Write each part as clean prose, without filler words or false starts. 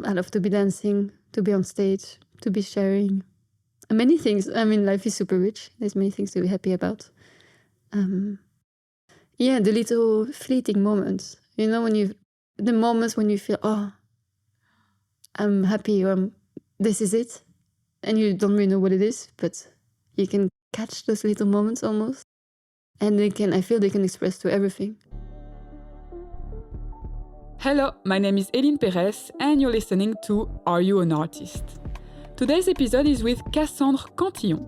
I love to be dancing, to be on stage, to be sharing. And many things. I mean, life is super rich. There's many things to be happy about. The little fleeting moments. You know, the moments when you feel, oh, I'm happy, or this is it. And you don't really know what it is, but you can catch those little moments almost. And I feel they can express to everything. Hello, my name is Eline Perez and you're listening to Are You an Artist? Today's episode is with Cassandre Cantillon,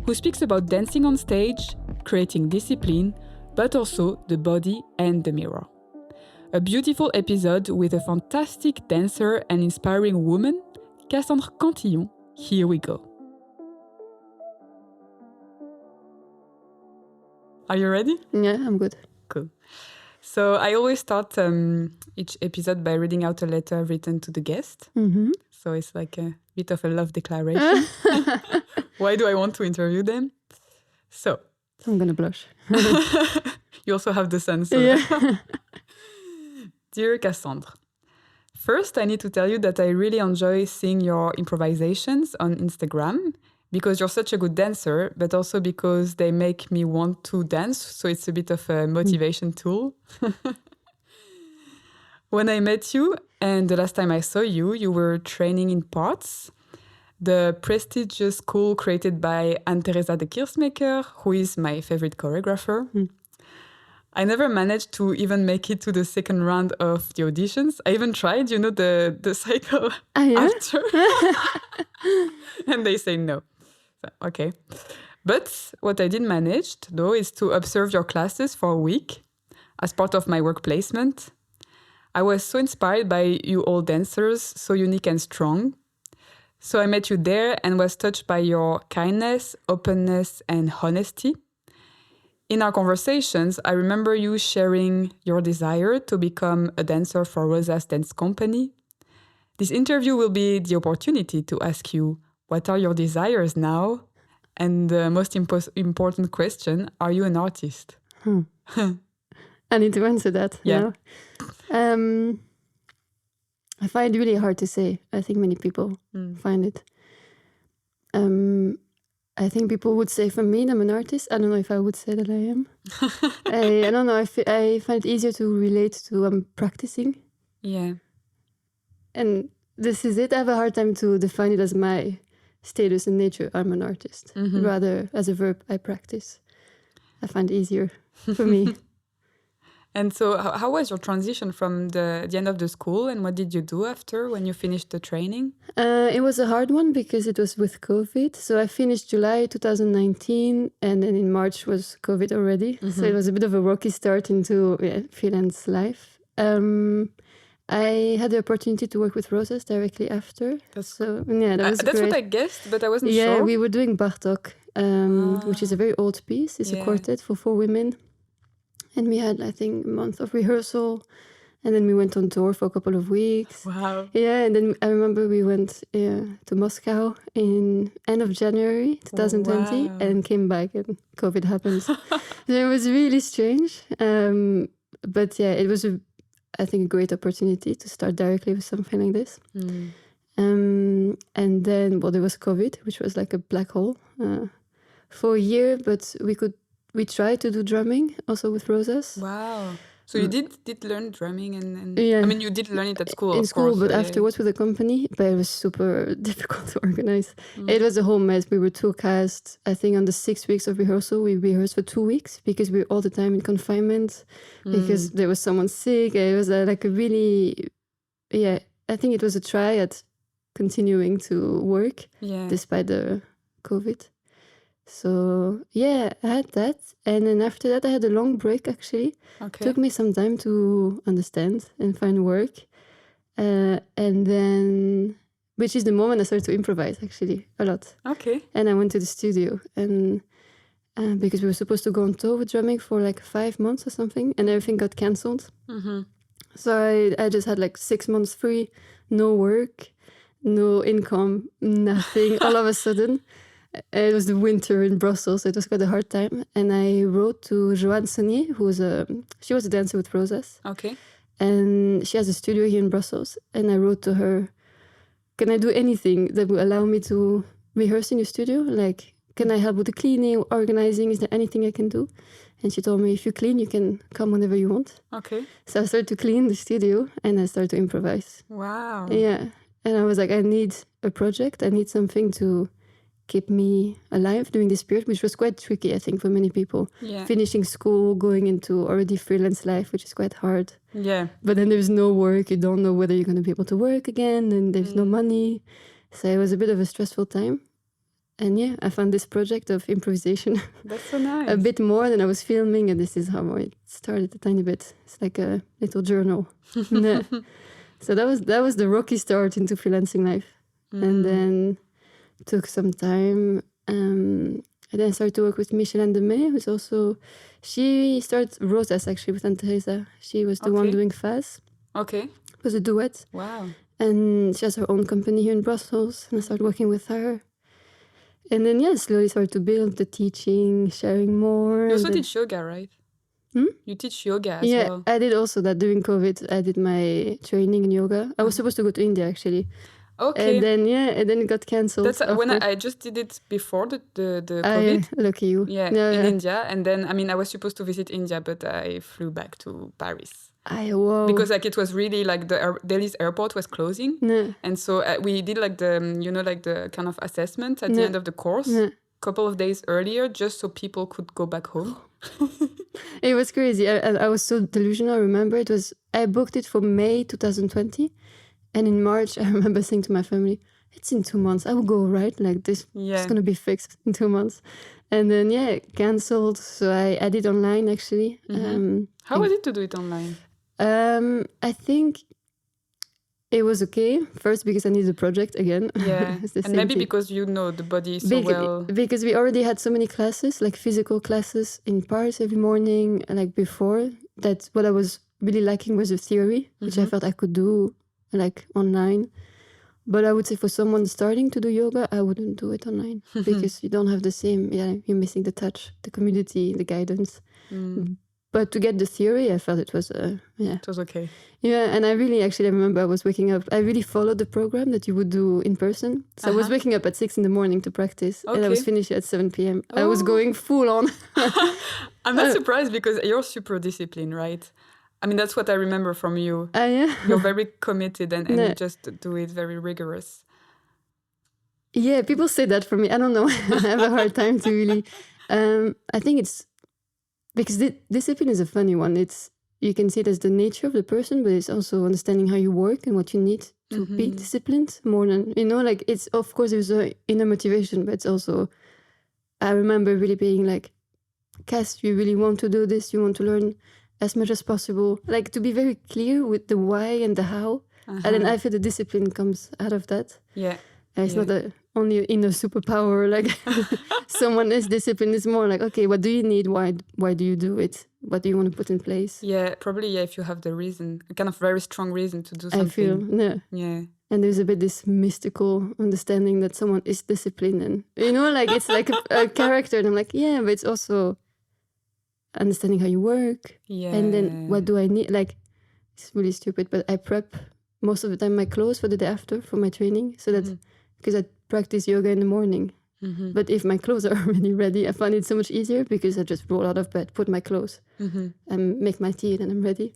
who speaks about dancing on stage, creating discipline, but also the body and the mirror. A beautiful episode with a fantastic dancer and inspiring woman, Cassandre Cantillon. Here we go. Are you ready? Yeah, I'm good. Cool. So I always start each episode by reading out a letter written to the guest. Mm-hmm. So it's like a bit of a love declaration. Why do I want to interview them? So I'm gonna blush. You also have the sun. So Yeah. Dear Cassandre, first I need to tell you that I really enjoy seeing your improvisations on Instagram because you're such a good dancer, but also because they make me want to dance. So it's a bit of a motivation tool. When I met you and the last time I saw you, you were training in parts, the prestigious school created by Anne-Theresa de Keersmaker, who is my favorite choreographer. I never managed to even make it to the second round of the auditions. I even tried, the cycle after. And they say no. So, okay. But what I did manage, though, is to observe your classes for a week as part of my work placement. I was so inspired by you all dancers, so unique and strong. So I met you there and was touched by your kindness, openness, and honesty. In our conversations, I remember you sharing your desire to become a dancer for Rosas Dance company. This interview will be the opportunity to ask you, what are your desires now? And the most important question, are you an artist? I need to answer that. Yeah. Now. I find it really hard to say. I think many people find it. I think people would say for me, I'm an artist. I don't know if I would say that I am. I don't know. I find it easier to relate to practicing. Yeah. And this is it. I have a hard time to define it as my status in nature. I'm an artist. Rather, as a verb, I practice. I find it easier for me. And so how was your transition from the end of the school and what did you do after when you finished the training? It was a hard one because it was with COVID. So I finished July 2019 and then in March was COVID already. So it was a bit of a rocky start into freelance life. I had the opportunity to work with Rosas directly after. That was that's great. what I guessed, but I wasn't sure. Yeah, we were doing Bartók, which is a very old piece. It's a quartet for 4 women. And we had, I think, a month of rehearsal. And then we went on tour for a couple of weeks. Wow. Yeah, and then I remember we went to Moscow in end of January 2020 and came back and COVID happened. So it was really strange. But yeah, it was, I think, a great opportunity to start directly with something like this. And then, there was COVID, which was like a black hole for a year, but we tried to do drumming also with Rosas. Wow. So you did learn drumming and yeah. I mean, you did learn it at school, in of school, course, but afterwards with the company, but it was super difficult to organize. It was a whole mess. We were 2 casts. I think on the 6 weeks of rehearsal, we rehearsed for 2 weeks because we were all the time in confinement because there was someone sick. It was like a really, I think it was a try at continuing to work despite the COVID. So, I had that. And then after that, I had a long break, actually. Okay. It took me some time to understand and find work. And then, which is the moment I started to improvise, actually, a lot. Okay. And I went to the studio. And because we were supposed to go on tour with drumming for like 5 months or something. And everything got cancelled. So I just had like 6 months free, no work, no income, nothing, all of a sudden. It was the winter in Brussels, so it was quite a hard time. And I wrote to Johanne Saunier, she was a dancer with Rosas. Okay. And she has a studio here in Brussels. And I wrote to her can I do anything that will allow me to rehearse in your studio? Like, can I help with the cleaning, organizing? Is there anything I can do? And she told me, if you clean, you can come whenever you want. Okay. So I started to clean the studio and I started to improvise. Wow. Yeah. And I was like, I need a project. I need something to keep me alive during this period, which was quite tricky, I think, for many people. Yeah. Finishing school, going into already freelance life, which is quite hard. Yeah. But then there's no work. You don't know whether you're going to be able to work again, and there's no money. So it was a bit of a stressful time. And yeah, I found this project of improvisation. That's so nice. A bit more than I was filming, and this is how it started a tiny bit. It's like a little journal. Yeah. So that was the rocky start into freelancing life. And then took some time. And then I started to work with Michèle Anne De Mey, who's also... She started Rosas, actually, with Anton. She was the one doing Fase. Okay. It was a duet. Wow. And she has her own company here in Brussels. And I started working with her. And then, yeah, slowly started to build the teaching, sharing more. You also teach yoga, right? You teach yoga as well. Yeah, I did also that during COVID. I did my training in yoga. I was supposed to go to India, actually. Okay. And then, it got cancelled. That's when I just did it before the COVID. Lucky you. Yeah, in India. And then, I mean, I was supposed to visit India, but I flew back to Paris. Whoa. Because like it was really like Delhi's airport was closing. No. And so we did like the kind of assessment at the end of the course. No. Couple of days earlier, just so people could go back home. It was crazy. I was so delusional. I remember I booked it for May 2020, and in March I remember saying to my family, "It's in 2 months. I will go, right? Like this, it's gonna be fixed in 2 months." And then it cancelled. So I did online actually. How was it to do it online? I think it was okay. First, because I needed a project again. Yeah, and maybe because you know the body so well. Because we already had so many classes, like physical classes in Paris every morning, like before. That what I was really liking was the theory, which I felt I could do like online. But I would say for someone starting to do yoga, I wouldn't do it online because you don't have the same. Yeah, you're missing the touch, the community, the guidance. But to get the theory, I felt it was It was okay. Yeah, and I remember I was waking up. I really followed the program that you would do in person. So I was waking up at 6 a.m. to practice, and I was finishing at 7 p.m. I was going full on. I'm not surprised because you're super disciplined, right? I mean, that's what I remember from you. Yeah. You're very committed and you just do it very rigorous. Yeah, people say that for me. I don't know. I have a hard time to really... I think it's... Because discipline is a funny one. You can see it as the nature of the person, but it's also understanding how you work and what you need to be disciplined more than... like it's... Of course, there's an inner motivation, but it's also... I remember really being like, Cass, you really want to do this? You want to learn as much as possible? Like, to be very clear with the why and the how. And then I feel the discipline comes out of that. Yeah. It's not only an inner superpower, like someone is disciplined. It's more like, okay, what do you need? Why do you do it? What do you want to put in place? Yeah, probably, if you have the reason, a kind of very strong reason to do something. I feel, Yeah. And there's a bit this mystical understanding that someone is disciplined and, like it's like a character. And I'm like, yeah, but it's also understanding how you work. Yeah. And then what do I need? Like, it's really stupid, but I prep most of the time my clothes for the day after for my training. So that, because I practice yoga in the morning. But if my clothes are already ready, I find it so much easier because I just roll out of bed, put my clothes, and make my tea, and then I'm ready.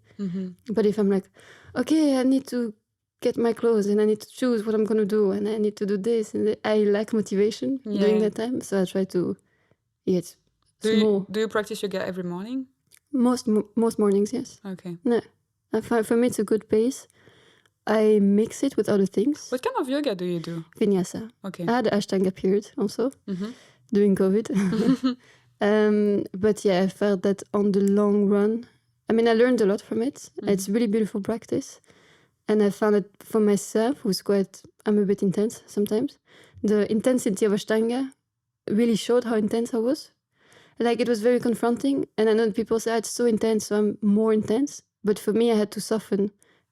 But if I'm like, okay, I need to get my clothes and I need to choose what I'm going to do and I need to do this, and I lack motivation during that time. So I try to, it's small. Do you practice yoga every morning? Most mornings, yes. Okay. No, for me it's a good pace. I mix it with other things. What kind of yoga do you do? Vinyasa. Okay. I had the ashtanga period also during COVID. But yeah, I felt that on the long run, I mean, I learned a lot from it. It's really beautiful practice. And I found it for myself, I'm a bit intense sometimes. The intensity of ashtanga really showed how intense I was. Like, it was very confronting. And I know people say, it's so intense, so I'm more intense. But for me, I had to soften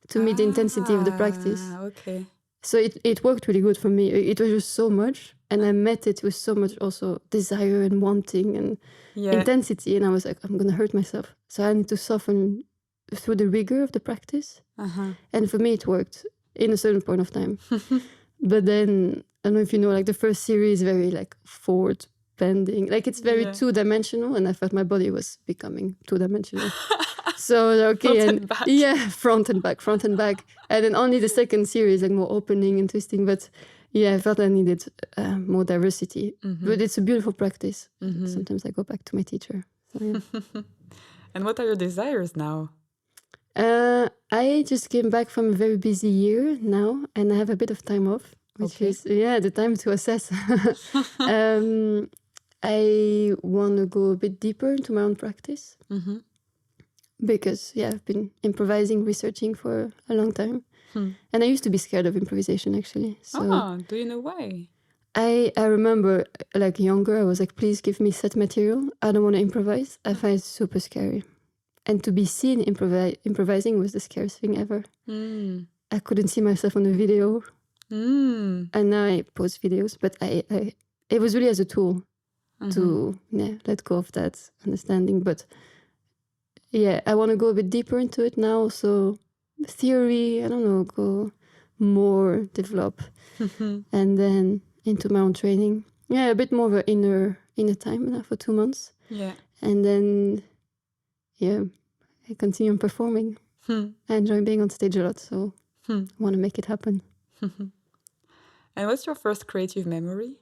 to meet the intensity of the practice. Okay. So it worked really good for me. It was just so much. And I met it with so much also desire and wanting and intensity. And I was like, I'm going to hurt myself. So I need to soften through the rigor of the practice. And for me, it worked in a certain point of time. But then, I don't know if you know, like the first series is very like forward bending. Like it's very two-dimensional, and I felt my body was becoming two-dimensional. So okay, Front and and back. yeah, front and back. And then only the second series, like more opening and twisting. But yeah, I felt I needed more diversity. But it's a beautiful practice. Sometimes I go back to my teacher. So, yeah. And what are your desires now? I just came back from a very busy year now, and I have a bit of time off, which is the time to assess. I want to go a bit deeper into my own practice because I've been improvising, researching for a long time, and I used to be scared of improvisation actually. So do you know why? I remember like younger, I was like, please give me set material. I don't want to improvise. I find it super scary. And to be seen improvising was the scariest thing ever. I couldn't see myself on the video. And now I post videos, but it was really as a tool to let go of that understanding. But I want to go a bit deeper into it now. So theory, I don't know, go more, develop. And then into my own training. Yeah, a bit more of an inner time now for 2 months. Yeah. And then I continue performing. I enjoy being on stage a lot, so I want to make it happen. And what's your first creative memory?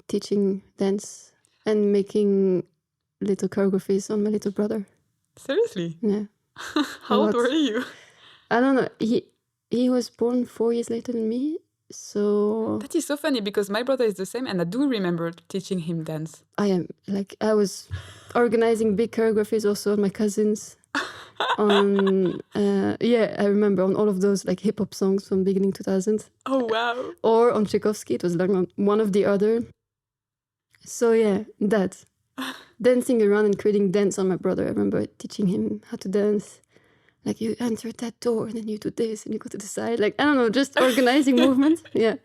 Teaching dance and making little choreographies on my little brother. Seriously? Yeah. How old were you? I don't know. He was born 4 years later than me, so... That is so funny because my brother is the same and I do remember teaching him dance. I was organizing big choreographies also on my cousins. I remember on all of those like hip-hop songs from beginning 2000s. Oh, wow. Or on Tchaikovsky, it was like one of the other. So that. Dancing around and creating dance on my brother. I remember teaching him how to dance. Like you enter that door and then you do this and you go to the side. Like, I don't know, just organizing movement. Yeah.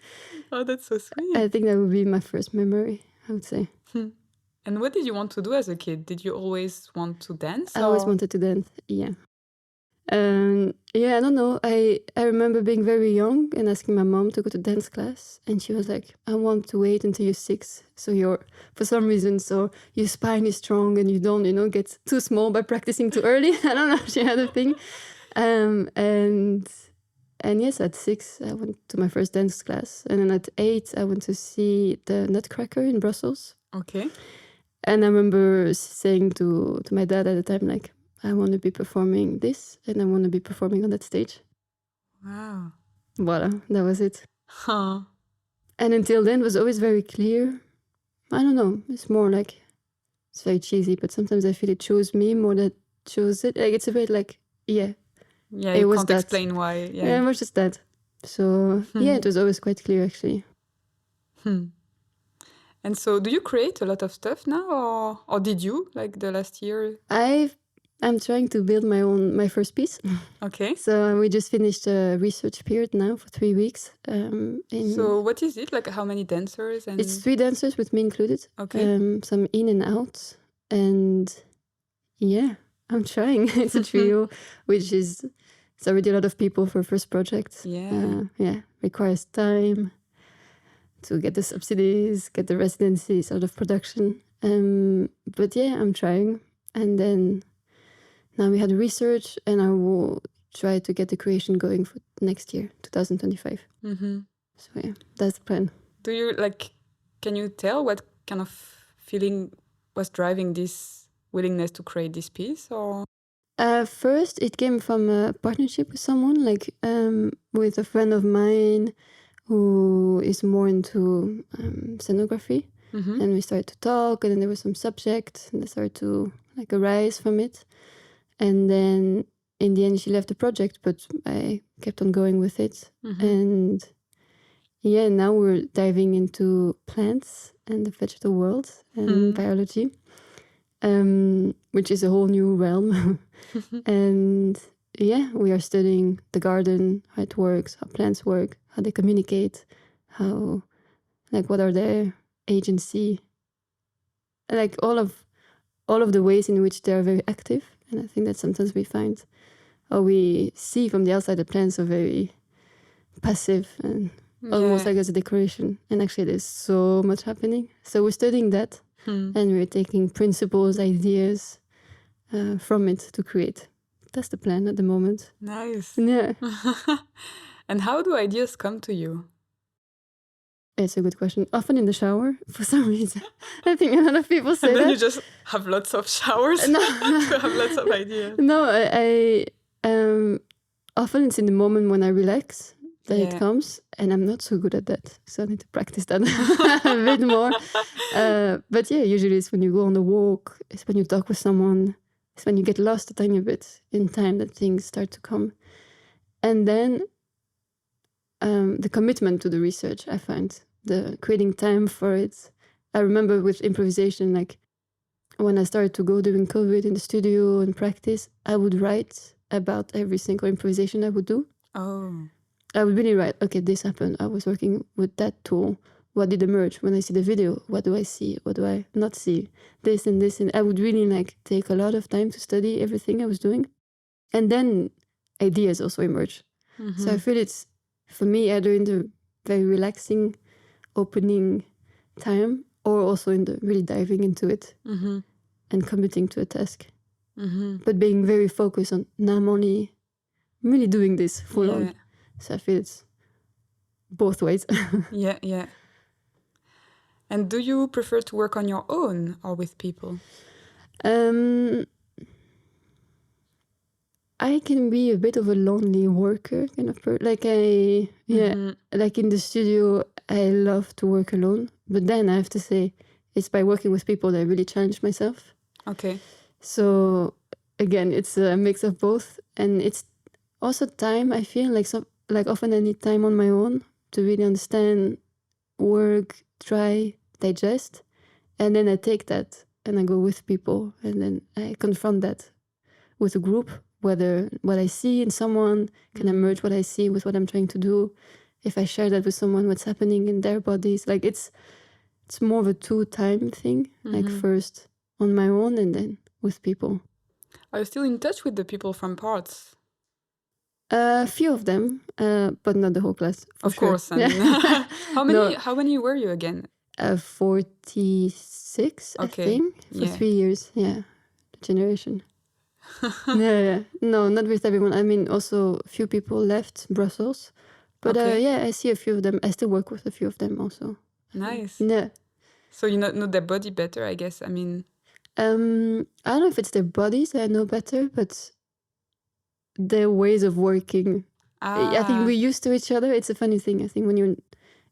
Oh, that's so sweet. I think that would be my first memory, I would say. And what did you want to do as a kid? Did you always want to dance? I always wanted to dance, yeah. I don't know. I remember being very young and asking my mom to go to dance class. And she was like, I want to wait until you're 6. So for some reason, so your spine is strong and you don't, get too small by practicing too early. I don't know. She had a thing. And yes, at 6, I went to my first dance class. And then at 8, I went to see the Nutcracker in Brussels. Okay. And I remember saying to my dad at the time, like, I want to be performing this and I want to be performing on that stage. Wow. Voila, that was it. Huh. And until then, it was always very clear. I don't know, it's more like, it's very cheesy, but sometimes I feel it chose me more than it chose it. Like, it's a bit like, Yeah, it you was can't that. explain why. Yeah, it was just that. So, it was always quite clear, actually. And so, do you create a lot of stuff now, or did you, like the last year? I'm trying to build my first piece. Okay. So we just finished a research period now for 3 weeks. So what is it? Like how many dancers? And it's 3 dancers with me included. Okay. Some in and out. And I'm trying. It's a trio, which it's already a lot of people for first project. Yeah. Requires time to get the subsidies, get the residencies out of production. But I'm trying. And then now we had the research, and I will try to get the creation going for next year, 2025. So that's the plan. Do you can you tell what kind of feeling was driving this willingness to create this piece? Or first, it came from a partnership with someone, with a friend of mine who is more into scenography. And we started to talk, and then there was some subject, and they started to arise from it. And then in the end, she left the project, but I kept on going with it. And now we're diving into plants and the vegetable world and biology, which is a whole new realm. And we are studying the garden, how it works, how plants work, how they communicate, how, what are their agency, all of the ways in which they are very active. And I think that sometimes we find, or we see from the outside, that plants are very passive and almost like as a decoration. And actually there's so much happening. So we're studying that and we're taking principles, ideas from it to create. That's the plan at the moment. Nice. Yeah. And how do ideas come to you? It's a good question. Often in the shower, for some reason. I think a lot of people say And then that. you just have lots of showers No. to have lots of ideas. No, I often it's in the moment when I relax that it comes, and I'm not so good at that. So I need to practice that a bit more. But yeah, usually it's when you go on a walk, it's when you talk with someone, it's when you get lost a tiny bit in time that things start to come. And then the commitment to the research, I find, the creating time for it. I remember with improvisation, like when I started to go during COVID in the studio and practice, I would write about every single improvisation I would do. Oh. I would really write, okay, this happened. I was working with that tool. What did emerge? When I see the video, what do I see? What do I not see? This and this. And I would really like take a lot of time to study everything I was doing. And then ideas also emerge. Mm-hmm. So I feel it's, for me, either in the very relaxing, opening time, or also in the really diving into it and committing to a task. But being very focused on, now I'm only really doing this full on. So I feel it's both ways. Yeah. And do you prefer to work on your own or with people? I can be a bit of a lonely worker kind of person. Like like in the studio, I love to work alone. But then I have to say, it's by working with people that I really challenge myself. Okay. So again, it's a mix of both, and it's also time. I feel like often I need time on my own to really understand, work, try, digest, and then I take that and I go with people, and then I confront that with a group. Whether what I see in someone can emerge what I see with what I'm trying to do. If I share that with someone, what's happening in their bodies, like it's more of a 2-time thing. Like first on my own and then with people. Are you still in touch with the people from Parts? A few of them, but not the whole class. Of course. I mean, how many were you again? 46, I think, for 3 years. Yeah, the generation. Yeah. No, not with everyone. I mean, also a few people left Brussels. But I see a few of them. I still work with a few of them also. Nice. Yeah. So you know their body better, I guess. I mean... I don't know if it's their bodies that I know better, but their ways of working. I think we're used to each other. It's a funny thing. I think when you're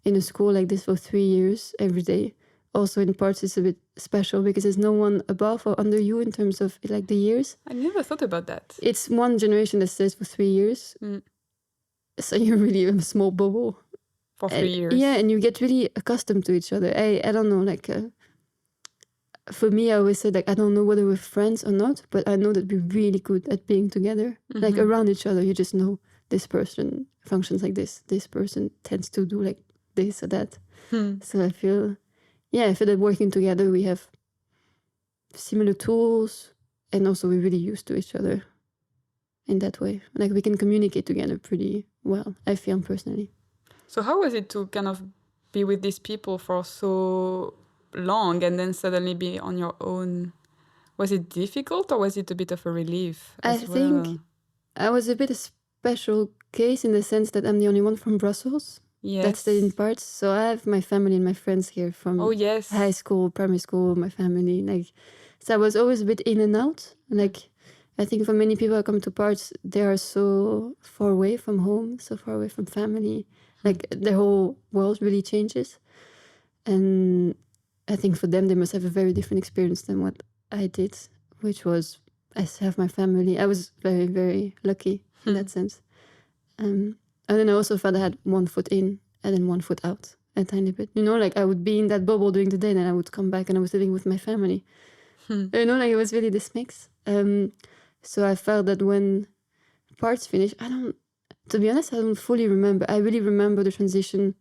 in a school like this for 3 years every day, also in Parts it's a bit special because there's no one above or under you in terms of like the years. I never thought about that. It's one generation that stays for 3 years. So you're really in a small bubble. For 3 years. Yeah, and you get really accustomed to each other. I don't know, like... for me, I always say, like, I don't know whether we're friends or not, but I know that we're really good at being together. Like, around each other, you just know this person functions like this person tends to do like this or that. So I feel that working together, we have similar tools, and also we're really used to each other in that way. Like, we can communicate together pretty well, I feel personally. So how was it to kind of be with these people for so long and then suddenly be on your own? Was it difficult or was it a bit of a relief as well? I think I was a bit a special case in the sense that I'm the only one from Brussels that stayed in Parts. So I have my family and my friends here from high school, primary school, my family. Like, so I was always a bit in and out. Like, I think for many people who come to Parts, they are so far away from home, so far away from family. Like, their whole world really changes. And I think for them, they must have a very different experience than what I did, which was I have my family. I was very, very lucky in that sense. And then I also felt I had one foot in and then one foot out a tiny bit. You know, like I would be in that bubble during the day and then I would come back and I was living with my family. You know, like it was really this mix. So I felt that when Parts finished, to be honest, I don't fully remember. I really remember the transition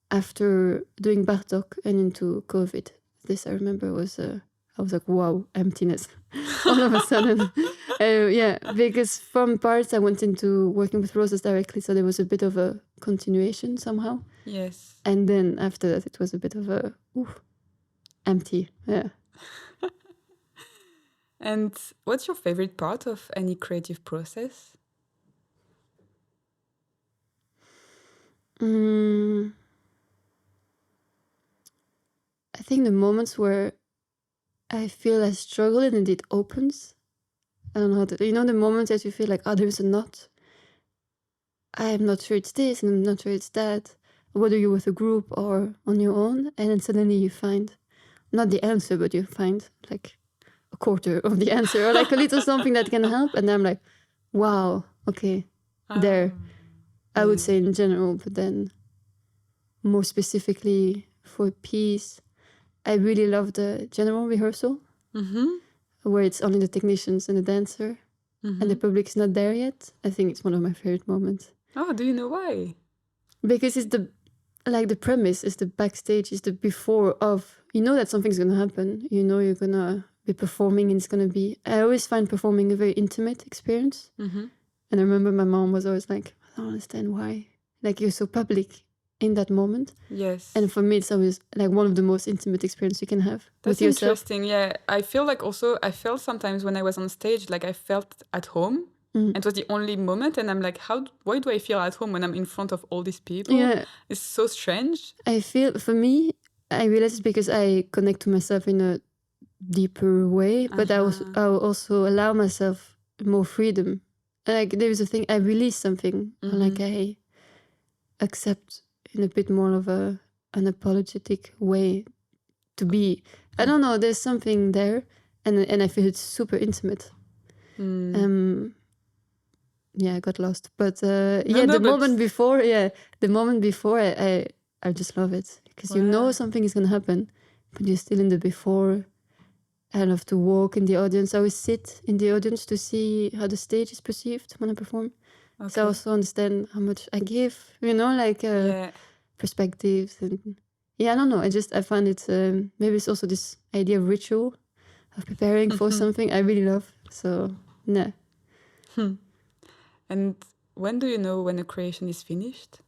after doing Bartók and into COVID. This I remember I I was like, wow, emptiness. All of a sudden. Because from parts I went into working with Rosas directly, so there was a bit of a continuation somehow. Yes. And then after that, it was a bit of a empty. Yeah. And what's your favorite part of any creative process? I think the moments where I feel I struggle and it opens. I don't know how to, the moments that you feel like, oh, there's a knot. I'm not sure it's this and I'm not sure it's that. Whether you're with a group or on your own, and then suddenly you find not the answer, but you find like a quarter of the answer or like a little something that can help. And then I'm like, wow, okay, there. I would say in general, but then more specifically for a piece, I really love the general rehearsal where it's only the technicians and the dancer and the public is not there yet. I think it's one of my favorite moments. Oh, do you know why? Because it's the premise is the backstage, is the before of, that something's going to happen. You're going to be performing and it's going to be, I always find performing a very intimate experience. And I remember my mom was always like, I don't understand why. Like, you're so public in that moment. Yes. And for me, it's always like one of the most intimate experiences you can have with yourself. That's interesting. Yeah. I feel like also, I felt sometimes when I was on stage, like I felt at home. And it was the only moment. And I'm like, why do I feel at home when I'm in front of all these people? Yeah. It's so strange. I feel, for me, I realize it's because I connect to myself in a deeper way. But I also allow myself more freedom. Like, there's a thing, I release something. Like, I accept in a bit more of an unapologetic way to be. I don't know, there's something there. And I feel it's super intimate. I got lost. But the moment before, I just love it. Because you know something is going to happen, but you're still in the before. I love to walk in the audience. I always sit in the audience to see how the stage is perceived when I perform. Okay. So I also understand how much I give, perspectives. And I don't know. I find it, maybe it's also this idea of ritual, of preparing for something I really love. So, nah. And when do you know when a creation is finished?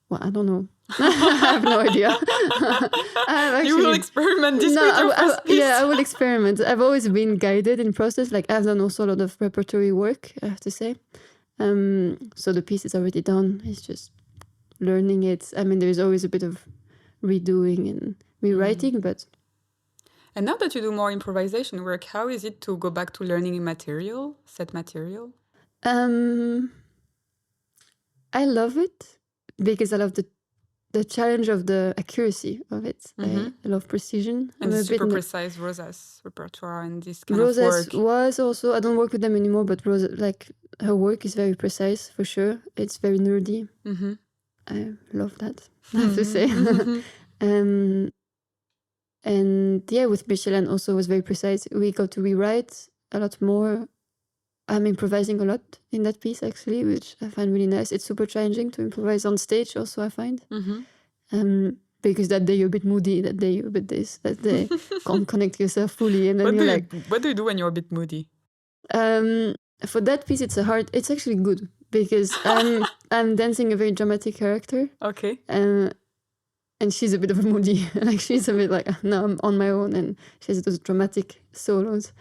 Well, I don't know. I have no idea. You will experiment this with your first piece. Yeah, I will experiment. I've always been guided in process. Like, I've done also a lot of repertory work, I have to say. So the piece is already done. It's just learning it. I mean, there's always a bit of redoing and rewriting, but... And now that you do more improvisation work, how is it to go back to learning set material? I love it because I love the challenge of the accuracy of it. I love precision. And I'm super precise Rosas repertoire and this kind Rosas of work. was also, I don't work with them anymore, but Rosa, like, her work is very precise for sure. It's very nerdy. I love that, I have to say. And with Michèle Anne also was very precise. We got to rewrite a lot more. I'm improvising a lot in that piece, actually, which I find really nice. It's super challenging to improvise on stage also, I find. Because that day you're a bit moody, that day you're a bit this, that day can't connect yourself fully. And then what do you do when you're a bit moody? For that piece, it's actually good because I'm dancing a very dramatic character. Okay. And she's a bit of a moody. Like, she's a bit like, no, I'm on my own. And she has those dramatic solos.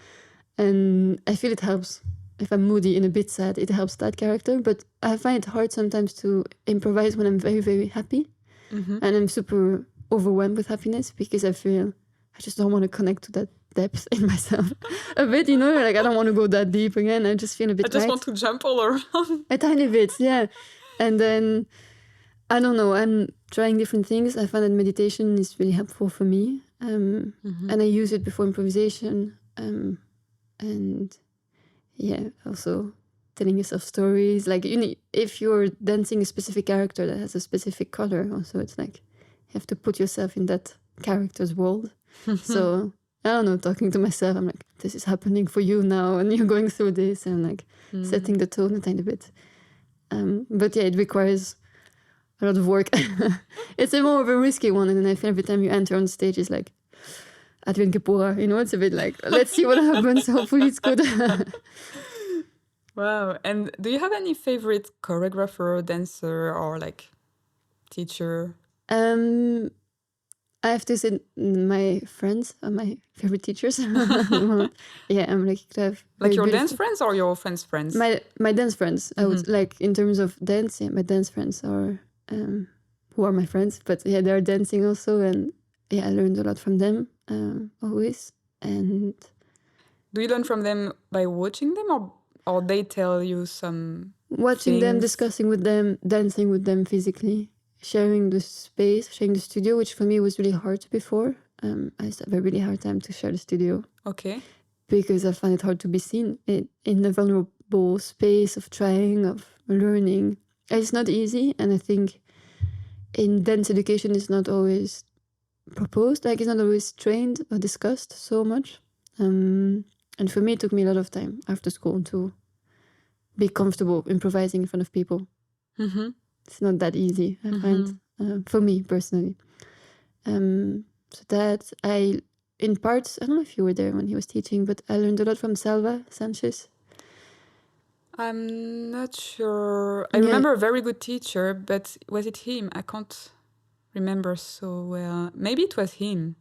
And I feel it helps. If I'm moody and a bit sad, it helps that character. But I find it hard sometimes to improvise when I'm very, very happy. And I'm super overwhelmed with happiness because I feel I just don't want to connect to that depth in myself a bit, like I don't want to go that deep again. I just feel a bit I just want to jump all around. A tiny bit, yeah. And then, I don't know, I'm trying different things. I find that meditation is really helpful for me. And I use it before improvisation. And also telling yourself stories. Like, if you're dancing a specific character that has a specific color, also it's like you have to put yourself in that character's world. So, I don't know, talking to myself, I'm like, this is happening for you now, and you're going through this, and like setting the tone a tiny bit. But it requires a lot of work. It's a more of a risky one, and then I feel every time you enter on stage, it's like, Advent Kipura, it's a bit like, let's see what happens. Hopefully it's good. Wow. And do you have any favorite choreographer, dancer, or like teacher? I have to say my friends are my favorite teachers. Yeah, I'm lucky to have Like your beautiful dance friends or your friends' friends? my dance friends. I would like in terms of dance. Yeah, my dance friends are who are my friends, but yeah, they're dancing also, and yeah, I learned a lot from them always. And Do you learn from them by watching them, or they tell you some watching them, things? discussing with them, dancing with them physically, sharing the space, sharing the studio, which for me was really hard before. I used to have a really hard time to share the studio. Okay. Because I find it hard to be seen in a vulnerable space of trying, of learning. It's not easy, and I think in dance education it's not always proposed, like it's not always trained or discussed so much. And for me, it took me a lot of time after school to be comfortable improvising in front of people. Mm-hmm. It's not that easy, I find, for me personally. So that in parts, I don't know if you were there when he was teaching, but I learned a lot from Salva Sanchez. I'm not sure. I remember a very good teacher, but was it him? I can't remember so well. Maybe it was him.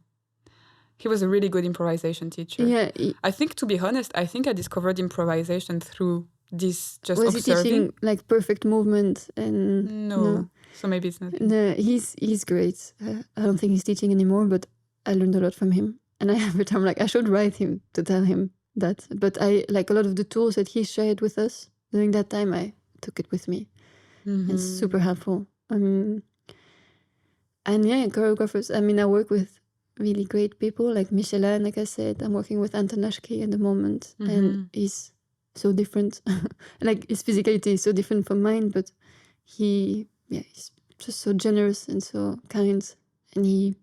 He was a really good improvisation teacher. Yeah. I think, to be honest, I think I discovered improvisation through this just was observing. He teaching like perfect movement? And no. So maybe it's not him. No, he's great. I don't think he's teaching anymore, but I learned a lot from him. And every time I should write him to tell him that. But I like a lot of the tools that he shared with us during that time. I took it with me. It's super helpful. And yeah, choreographers. I mean, I work with really great people like Michèle Anne, like I said. I'm working with Anton Lachky at the moment, and he's so different. Like his physicality is so different from mine, but he's just so generous and so kind, and he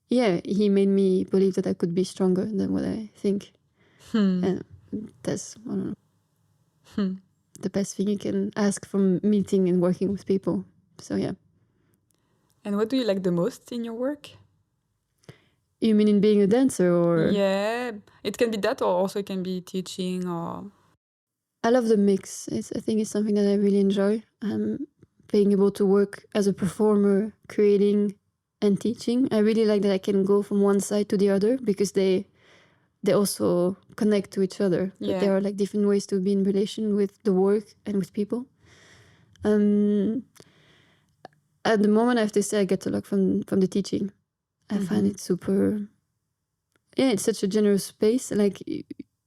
made me believe that I could be stronger than what I think. And that's, I don't know, the best thing you can ask from meeting and working with people. So yeah. And what do you like the most in your work? You mean in being a dancer, or? Yeah, it can be that, or also it can be teaching, or... I love the mix. I think it's something that I really enjoy. Being able to work as a performer, creating and teaching. I really like that I can go from one side to the other, because they also connect to each other. Yeah. But there are like different ways to be in relation with the work and with people. At the moment, I have to say I get a lot from the teaching. I find it super... Yeah, it's such a generous space. Like,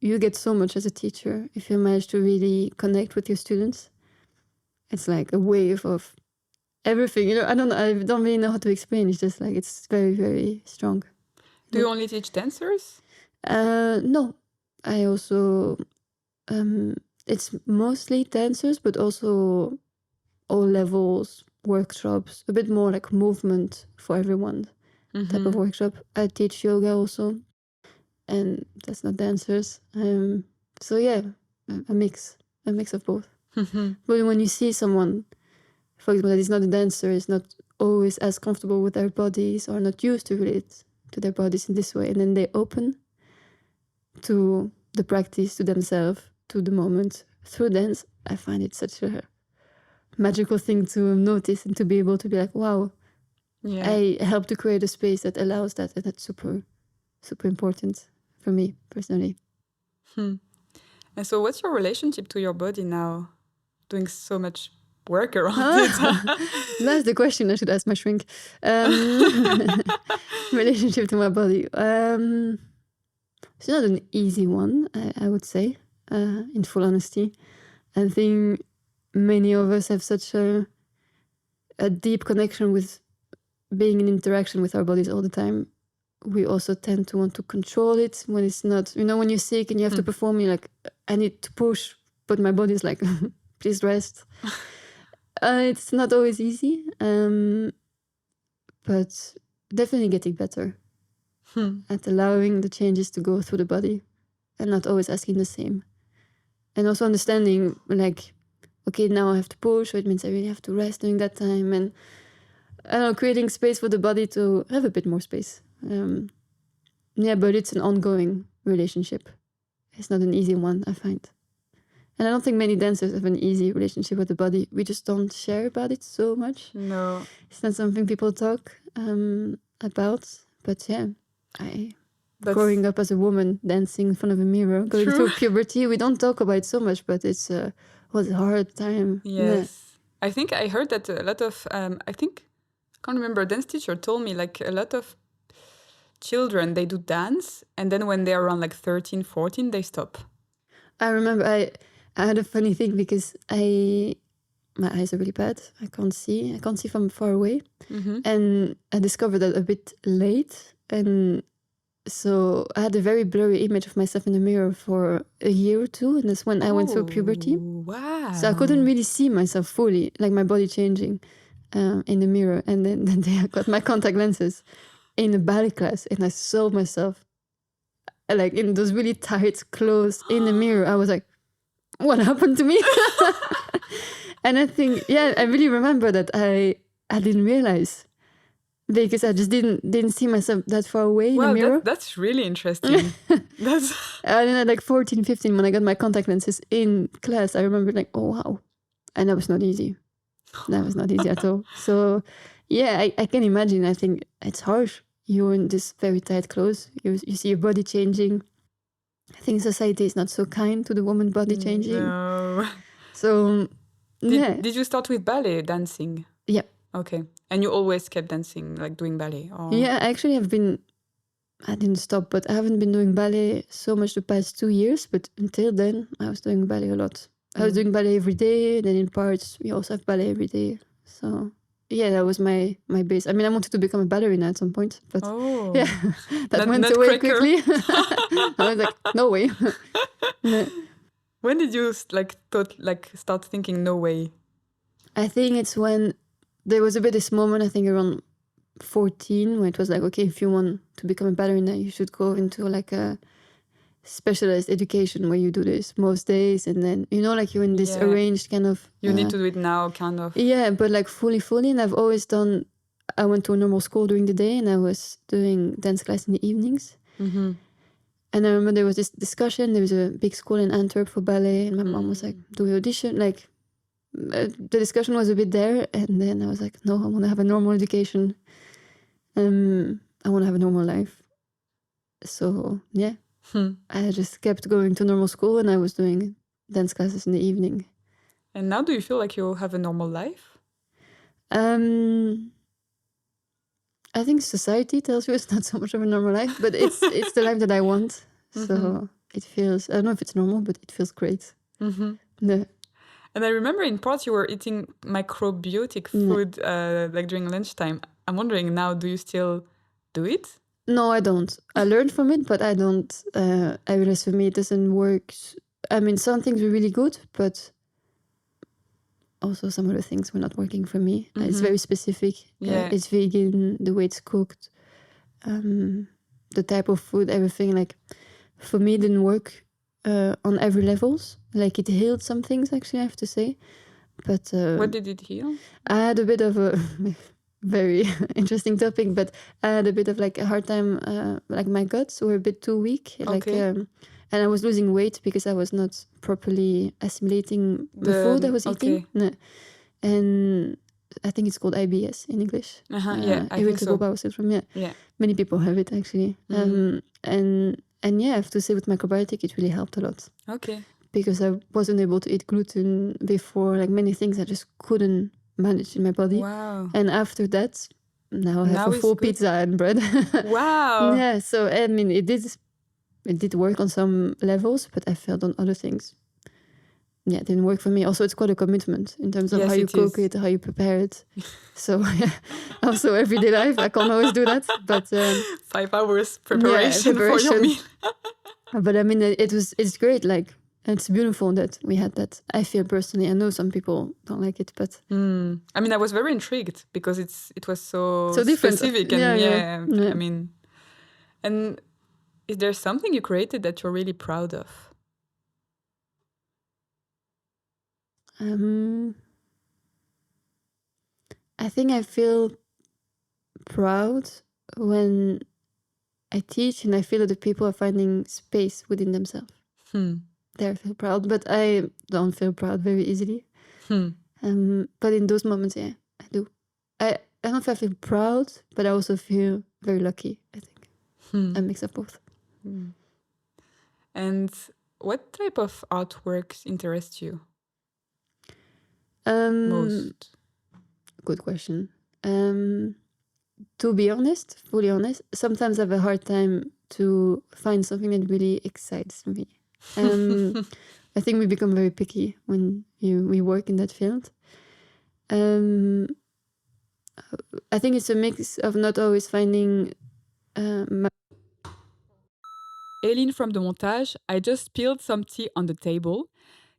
you get so much as a teacher if you manage to really connect with your students. It's like a wave of everything. I don't really know how to explain. It's just like, it's very, very strong. Do you only teach dancers? No. I also... it's mostly dancers, but also all levels, workshops, a bit more like movement for everyone type of workshop. I teach yoga also, and that's not dancers. So yeah, a mix of both. But when you see someone, for example, that is not a dancer, is not always as comfortable with their bodies or not used to relate to their bodies in this way, and then they open to the practice, to themselves, to the moment through dance, I find it such a magical thing to notice and to be able to be like, wow, I help to create a space that allows that, and that's super, super important for me personally. And so what's your relationship to your body now, doing so much work around it? That's the question I should ask my shrink. Relationship to my body. It's not an easy one, I would say, in full honesty. I think many of us have such a deep connection with being in interaction with our bodies all the time. We also tend to want to control it when it's not, when you're sick and you have to perform, you're like, I need to push, but my body's like, please rest. It's not always easy, but definitely getting better at allowing the changes to go through the body and not always asking the same. And also understanding, like, okay, now I have to push, so it means I really have to rest during that time. And I don't know, creating space for the body to have a bit more space. Yeah, but it's an ongoing relationship. It's not an easy one, I find. And I don't think many dancers have an easy relationship with the body. We just don't share about it so much. No. It's not something people talk about. But yeah, growing up as a woman, dancing in front of a mirror, going through puberty, we don't talk about it so much, but it was a hard time. Yes. I think I heard that a lot of, I can't remember, a dance teacher told me like a lot of children, they do dance, and then when they're around like 13, 14, they stop. I remember I had a funny thing because my eyes are really bad. I can't see from far away. Mm-hmm. And I discovered that a bit late. And so I had a very blurry image of myself in the mirror for a year or two. And that's when I went through puberty. Wow. So I couldn't really see myself fully, like my body changing in the mirror. And then the day I got my contact lenses in a ballet class, and I saw myself like in those really tight clothes in the mirror. I was like, what happened to me? And I think, I really remember that I didn't realize, because I just didn't see myself that far away in the mirror. That's really interesting. And then at like 14, 15, when I got my contact lenses in class, I remember like, oh wow. And that was not easy. That was not easy at all. So yeah, I can imagine. I think it's harsh. You're in this very tight clothes. You see your body changing. I think society is not so kind to the woman body changing. No. So Did you start with ballet dancing? Yeah. Okay. And you always kept dancing, like doing ballet? Or... Yeah, actually I didn't stop, but I haven't been doing ballet so much the past 2 years. But until then, I was doing ballet a lot. I was doing ballet every day. Then in parts, we also have ballet every day. So yeah, that was my base. I mean, I wanted to become a ballerina at some point, but yeah, that went away quickly. I was like, no way. No. When did you start thinking no way? I think it's when there was a bit this moment, I think around 14, where it was like, okay, if you want to become a ballerina, you should go into like a specialized education where you do this most days, and then like you're in this arranged kind of you need to do it now kind of but like fully. And I've always done, I went to a normal school during the day and I was doing dance class in the evenings. Mm-hmm. And I remember there was this discussion. There was a big school in Antwerp for ballet, and my mom was like, do we audition? Like the discussion was a bit there, and then I was like, no, I want to have a normal education. I want to have a normal life. So yeah, I just kept going to normal school, and I was doing dance classes in the evening. And now do you feel like you have a normal life? I think society tells you it's not so much of a normal life, but it's the life that I want. So it feels, I don't know if it's normal, but it feels great. Mm-hmm. Yeah. And I remember in parts you were eating microbiotic food like during lunchtime. I'm wondering now, do you still do it? No, I don't. I learned from it, but I don't. I realize for me it doesn't work. I mean, some things were really good, but also some other things were not working for me. It's very specific. It's vegan, the way it's cooked, the type of food, everything. Like for me, it didn't work on every levels. Like it healed some things, actually, I have to say. But what did it heal? I had a bit of a very interesting topic, but I had a bit of like a hard time. Like my guts were a bit too weak. Like and I was losing weight because I was not properly assimilating the food I was eating. No. And I think it's called IBS in English. Irritable bowel syndrome. Yeah. Many people have it actually. And yeah, I have to say with microbiotic, it really helped a lot. Okay. Because I wasn't able to eat gluten before, like many things I just couldn't manage in my body. Wow. And after that, now I have a full pizza and bread. Wow. Yeah, so I mean, it did work on some levels, but I failed on other things. Yeah, it didn't work for me. Also, it's quite a commitment in terms of how you cook it, how you prepare it. So, yeah, also everyday life, I can't always do that. But 5 hours preparation for your meal. But I mean, it's great. Like, it's beautiful that we had that. I feel personally. I know some people don't like it, but I mean, I was very intrigued because it was so different. Specific and I mean, and is there something you created that you're really proud of? I think I feel proud when I teach, and I feel that the people are finding space within themselves. There I feel proud, but I don't feel proud very easily. But in those moments, yeah, I do. I don't know if I feel proud, but I also feel very lucky, I think. A mix of both. And what type of artworks interest you Most? Good question. To be honest, fully honest, sometimes I have a hard time to find something that really excites me. I think we become very picky when we work in that field. I think it's a mix of not always finding... Aileen from the montage, I just spilled some tea on the table.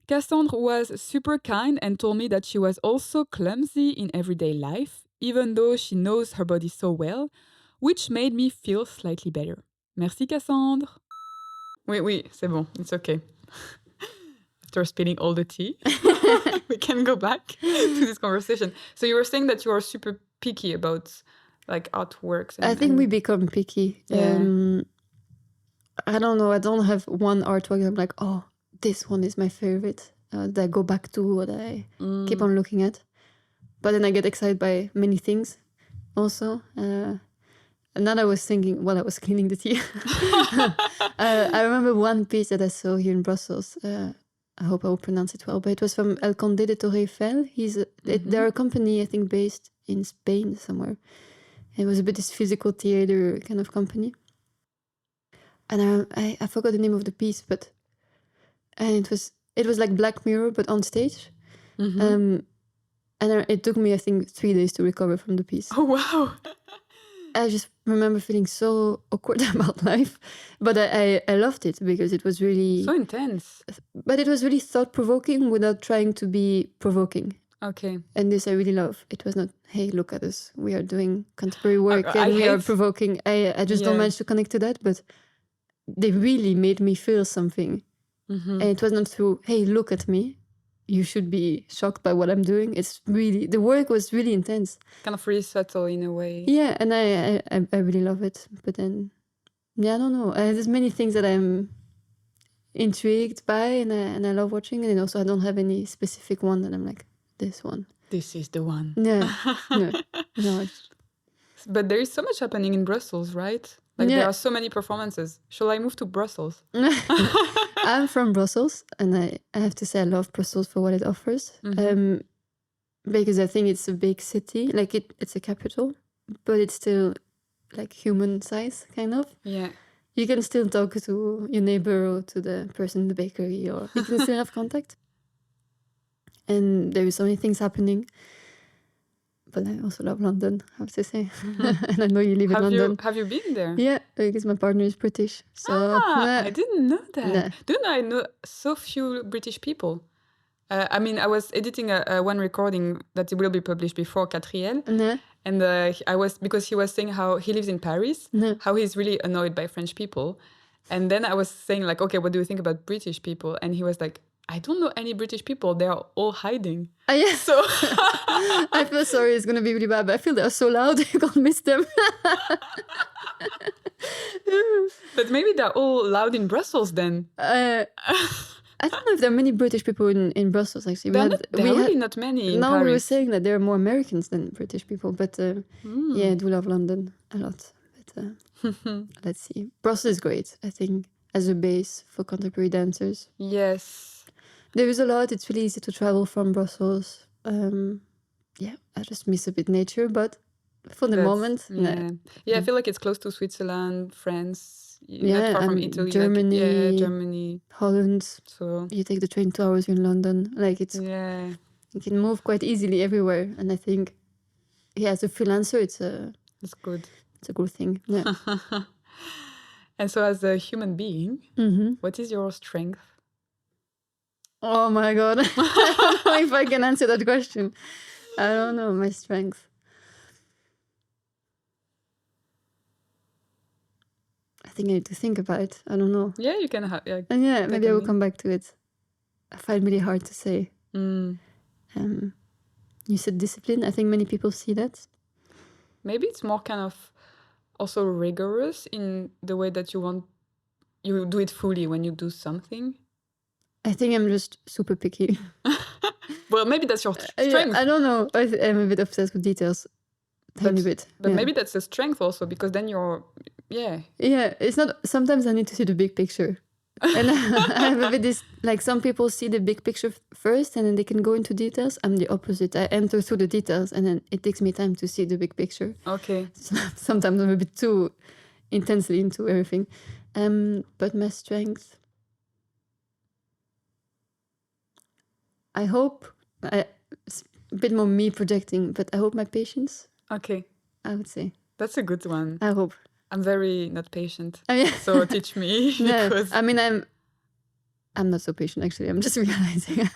Cassandre was super kind and told me that she was also clumsy in everyday life, even though she knows her body so well, which made me feel slightly better. Merci Cassandre. Oui, c'est bon, it's okay. After spilling all the tea, we can go back to this conversation. So you were saying that you are super picky about like artworks. I think we become picky. Yeah. I don't know. I don't have one artwork I'm like, oh, this one is my favorite that I go back to or that I keep on looking at. But then I get excited by many things also. And then I was thinking while I was cleaning the tea. I remember one piece that I saw here in Brussels. I hope I will pronounce it well, but it was from El Conde de Torre Eiffel. They're a company, I think, based in Spain somewhere. It was a bit this physical theater kind of company. And I forgot the name of the piece, but it was like Black Mirror, but on stage. And it took me, I think, 3 days to recover from the piece. Oh, wow. I just remember feeling so awkward about life, but I loved it because it was really... So intense. But it was really thought-provoking without trying to be provoking. Okay. And this I really love. It was not, hey, look at us, we are doing contemporary work and we are provoking. I just don't manage to connect to that, but they really made me feel something. And it was not through, hey, look at me, you should be shocked by what I'm doing. It's really, the work was really intense. Kind of really subtle in a way. Yeah, and I really love it. But then, yeah, I don't know. There's many things that I'm intrigued by and I love watching. And then also I don't have any specific one that I'm like, this one. This is the one. No. But there is so much happening in Brussels, right? Like there are so many performances. Shall I move to Brussels? I'm from Brussels, and I have to say I love Brussels for what it offers. Because I think it's a big city, like it's a capital, but it's still like human size, kind of. Yeah. You can still talk to your neighbor or to the person in the bakery, or you can still have contact. And there is so many things happening. But I also love London, I have to say. And I know you live in London. Have you been there? Yeah, because my partner is British. So I didn't know that. Do you know I know so few British people? I mean, I was editing one recording that will be published before Catriel. And because he was saying how he lives in Paris, how he's really annoyed by French people. And then I was saying like, okay, what do you think about British people? And he was like, I don't know any British people. They are all hiding. Yeah. So I feel sorry. It's going to be really bad, but I feel they're so loud. You can't miss them. But maybe they're all loud in Brussels then. I don't know if there are many British people in Brussels, actually. There are really not many in Paris. We were saying that there are more Americans than British people. But yeah, I do love London a lot. But let's see. Brussels is great, I think, as a base for contemporary dancers. Yes. There is a lot. It's really easy to travel from Brussels. Yeah, I just miss a bit nature, but for the moment, I feel like it's close to Switzerland, France, not far from Italy, Germany, Germany, Holland. So you take the train 2 hours, you're in London. Like you can move quite easily everywhere. And I think, as a freelancer, it's good. It's a good thing. Yeah. And so, as a human being, what is your strength? Oh my God. I don't know if I can answer that question. I don't know my strength. I think I need to think about it. I don't know. Yeah, you can have. And maybe I will come back to it. I find it really hard to say. You said discipline. I think many people see that. Maybe it's more kind of also rigorous in the way that you do it fully when you do something? I think I'm just super picky. Well, maybe that's your strength. Yeah, I don't know. I'm a bit obsessed with details. Tiny bit. But yeah. maybe that's a strength also, because then you're, Yeah, it's not, sometimes I need to see the big picture. And I have a bit this, like some people see the big picture first and then they can go into details. I'm the opposite. I enter through the details and then it takes me time to see the big picture. Okay. Sometimes I'm a bit too intensely into everything. But my strength, I hope, it's a bit more me projecting, but I hope my patience, Okay. I would say. That's a good one. I hope. I'm very not patient. Oh, yeah. So teach me. No, Because I mean, I'm not so patient, actually. I'm just realizing.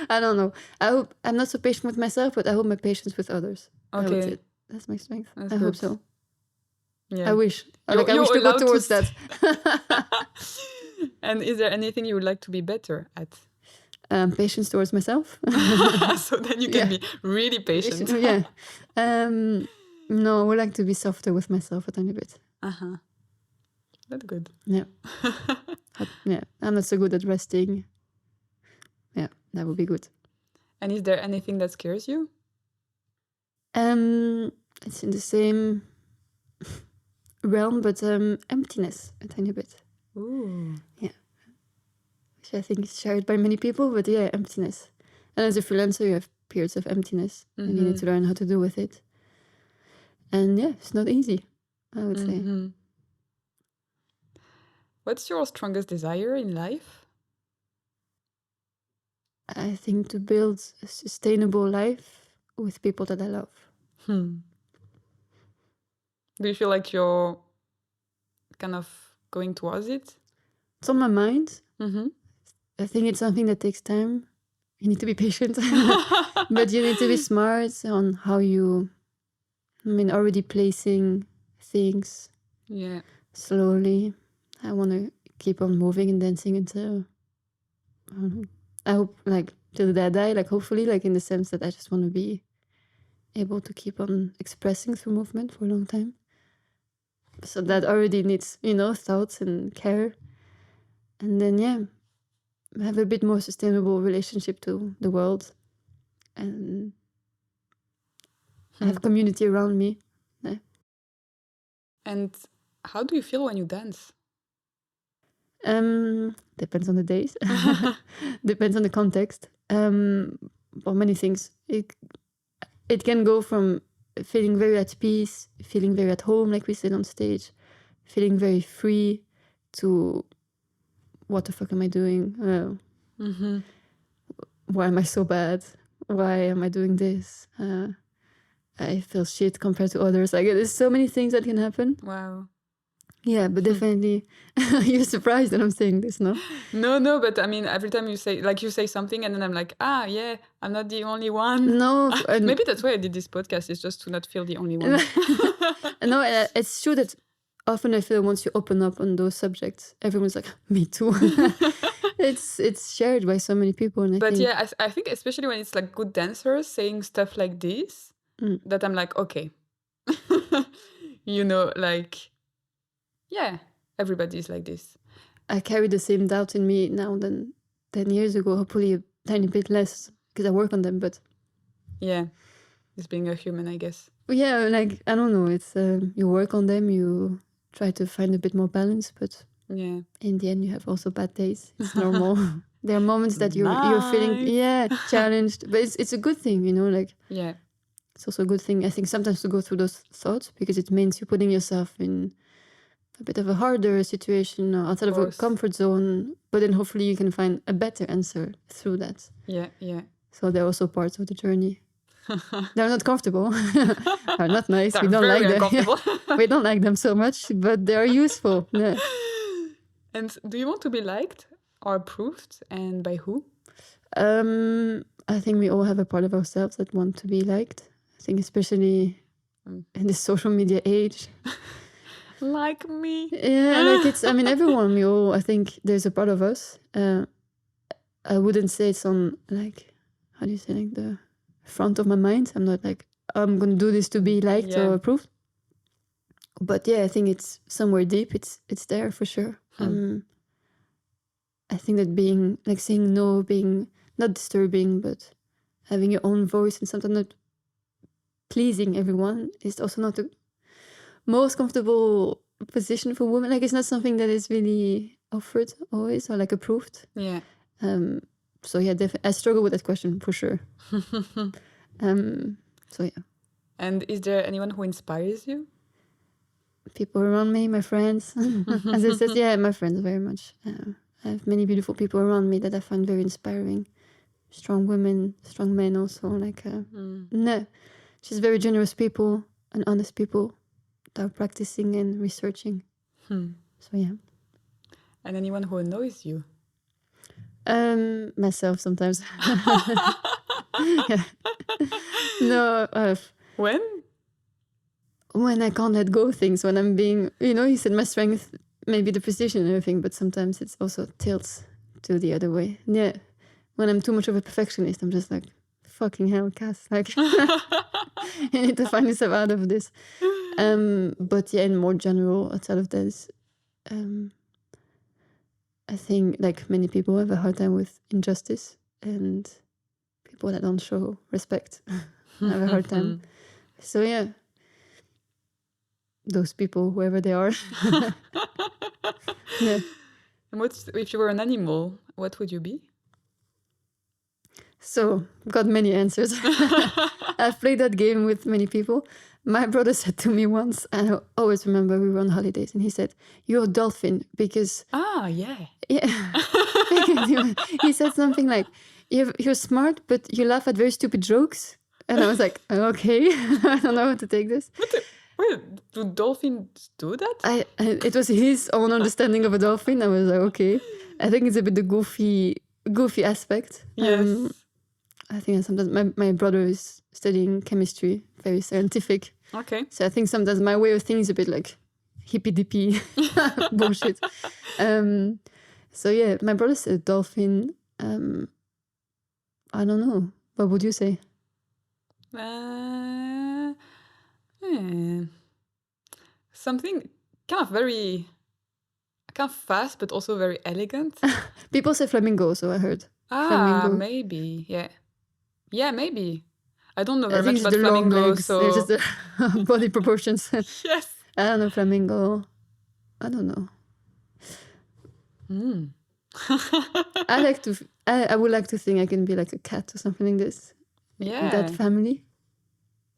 I don't know. I hope I'm not so patient with myself, but I hope my patience with others. Okay. That's my strength. That's I hope good. so. Yeah. I wish. I You're wish to go allowed to towards that. And is there anything you would like to be better at? Patience towards myself. So then you can be really patient. Yeah. No, I would like to be softer with myself a tiny bit. Uh-huh. That's good. Yeah. Yeah. I'm not so good at resting. Yeah, that would be good. And is there anything that scares you? It's in the same realm, but emptiness a tiny bit. Ooh. Yeah. Which I think is shared by many people, but yeah, emptiness. And as a freelancer, you have periods of emptiness and you need to learn how to deal with it. And yeah, it's not easy, I would say. What's your strongest desire in life? I think to build a sustainable life with people that I love. Do you feel like you're kind of going towards it? It's on my mind. I think it's something that takes time. You need to be patient. But you need to be smart on how you, already placing things slowly. I want to keep on moving and dancing until, I don't know, I hope, like, till the day I die, like, hopefully, like, in the sense that I just want to be able to keep on expressing through movement for a long time. So that already needs, thoughts and care. And then, yeah, have a bit more sustainable relationship to the world. And have community around me. Yeah. And how do you feel when you dance? Depends on the days. Depends on the context. Well, many things. It can go from feeling very at peace, feeling very at home, like we said on stage, feeling very free, to what the fuck am I doing? Why am I so bad? Why am I doing this? I feel shit compared to others. Like, there's so many things that can happen. Wow. Yeah, but definitely, you're surprised that I'm saying this, no? No, but I mean, every time you say something, and then I'm like, yeah, I'm not the only one. No. Maybe that's why I did this podcast, is just to not feel the only one. No, it's true that often I feel once you open up on those subjects, everyone's like, me too. It's shared by so many people. And I think especially when it's like good dancers saying stuff like this, that I'm like, okay. Like, yeah, everybody's like this. I carry the same doubt in me now than 10 years ago, hopefully a tiny bit less, because I work on them, but... Yeah, it's being a human, I guess. Yeah, like, I don't know, it's you work on them, you try to find a bit more balance, but in the end you have also bad days. It's normal. There are moments that you're feeling challenged, but it's a good thing, like... Yeah. It's also a good thing, I think, sometimes to go through those thoughts, because it means you're putting yourself in a bit of a harder situation outside of a comfort zone, but then hopefully you can find a better answer through that. Yeah. So they're also parts of the journey. They're not comfortable. They're not nice. They're We don't very like them. uncomfortable. We don't like them so much, but they are useful. Yeah. And do you want to be liked or approved, and by who? I think we all have a part of ourselves that want to be liked. I think especially in this social media age. Like me. Yeah, like everyone, I think there's a part of us. I wouldn't say it's on, like, how do you say, like, the front of my mind. I'm not like, I'm going to do this to be liked or approved. But yeah, I think it's somewhere deep. It's there for sure. I think that being like saying no, being not disturbing, but having your own voice and sometimes not pleasing everyone is also not the most comfortable position for women. Like it's not something that is really offered always or like approved. Yeah. So yeah, definitely I struggle with that question for sure. So yeah. And is there anyone who inspires you? People around me, my friends. As I said, yeah, my friends very much. I have many beautiful people around me that I find very inspiring. Strong women, strong men also. Like, no, just very generous people and honest people that are practicing and researching. So yeah. And anyone who annoys you? Myself sometimes. Yeah. No. When I can't let go of things, when I'm being, you said my strength, maybe the precision and everything, but sometimes it's also tilts to the other way. Yeah. When I'm too much of a perfectionist, I'm just like, fucking hell, Cass. Like, you need to find yourself out of this. But yeah, in more general, outside of this, I think like many people have a hard time with injustice and people that don't show respect have a hard time. So yeah, those people, whoever they are. Yeah. And if you were an animal, what would you be? So, got many answers. I've played that game with many people. My brother said to me once, and I always remember we were on holidays, and he said, "You're a dolphin because..." Ah, yeah. Yeah. He said something like, "You're smart, but you laugh at very stupid jokes." And I was like, okay, I don't know how to take this. Wait, do dolphins do that? It was his own understanding of a dolphin. I was like, okay. I think it's a bit the goofy aspect. Yes. I think sometimes my brother is studying chemistry, very scientific. Okay. So I think sometimes my way of thinking is a bit like hippy-dippy bullshit. So yeah, my brother said dolphin. I don't know. What would you say? Something kind of fast, but also very elegant. People say flamingo, so I heard. Flamingo. Maybe, yeah. Yeah, maybe. I don't know very much about flamingo, so... They're just the body proportions. Yes. I don't know, flamingo. I don't know. I would like to think I can be like a cat or something like this. Yeah. That family.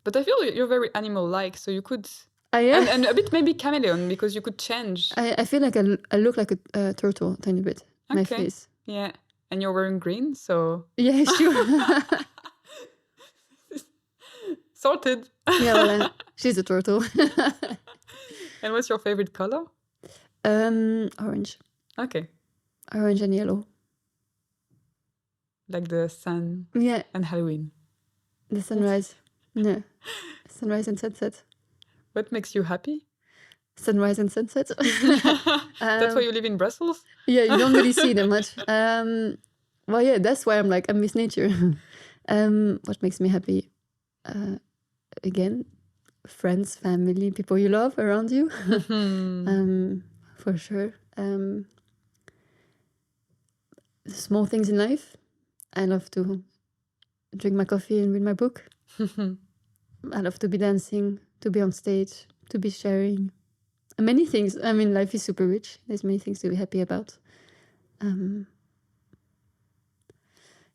But I feel you're very animal-like, so you could... Yeah. And a bit maybe chameleon, because you could change. I feel like I look like a turtle, a tiny bit. Okay. My face. Yeah. And you're wearing green, so... Yeah, sure. Sorted. Yeah, well, she's a turtle. And what's your favorite color? Orange. Okay. Orange and yellow. Like the sun. Yeah. And Halloween. The sunrise. No. Sunrise and sunset. What makes you happy? Sunrise and sunset. That's why you live in Brussels? Yeah, you don't really see them much. Well, yeah, that's why I'm like, I miss nature. What makes me happy? Again, friends, family, people you love around you. For sure. The small things in life. I love to drink my coffee and read my book. I love to be dancing, to be on stage, to be sharing. Many things. I mean, life is super rich. There's many things to be happy about.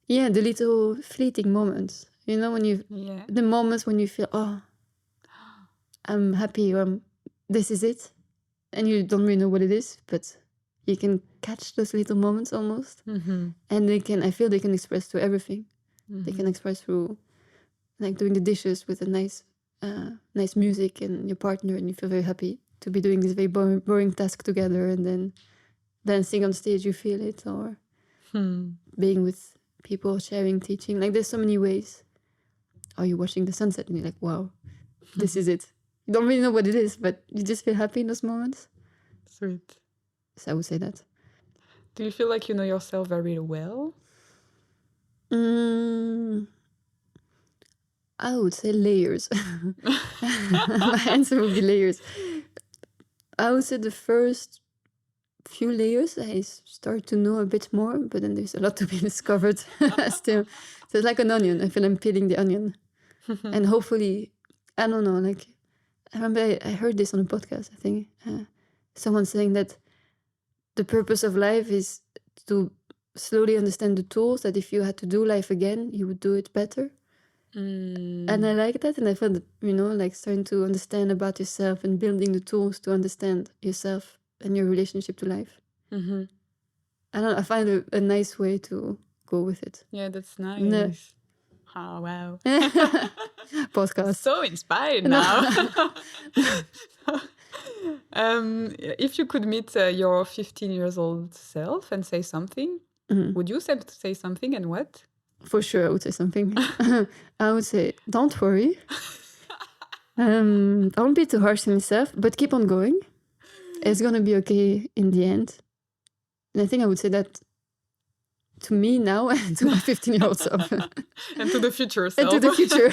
Yeah, the little fleeting moments. You know, the moments when you feel, oh, I'm happy, or this is it. And you don't really know what it is, but you can catch those little moments almost. And I feel they can express through everything. They can express through like doing the dishes with a nice music and your partner, and you feel very happy to be doing this very boring task together, and then dancing on stage, you feel it, or being with people, sharing, teaching. Like there's so many ways. Or you're watching the sunset and you're like, wow, this is it. You don't really know what it is, but you just feel happy in those moments. Sweet. So I would say that. Do you feel like you know yourself very well? I would say layers. My answer would be layers. I would say the first few layers I start to know a bit more, but then there's a lot to be discovered still. So it's like an onion. I feel I'm peeling the onion. And hopefully, I don't know, like, I remember I heard this on a podcast, I think. Someone saying that the purpose of life is to slowly understand the tools, that if you had to do life again, you would do it better. And I like that, and I felt that, like starting to understand about yourself and building the tools to understand yourself and your relationship to life. I don't know, I find a nice way to go with it. Yeah, that's nice. Yeah. Oh, wow. Podcast. So inspired now. If you could meet your 15 years old self and say something, would you say something, and what? For sure, I would say something. I would say, don't worry. Don't be too harsh on yourself, but keep on going. It's going to be okay in the end. And I think I would say that to me now and to my 15-year-old self. And to the future self. And to the future.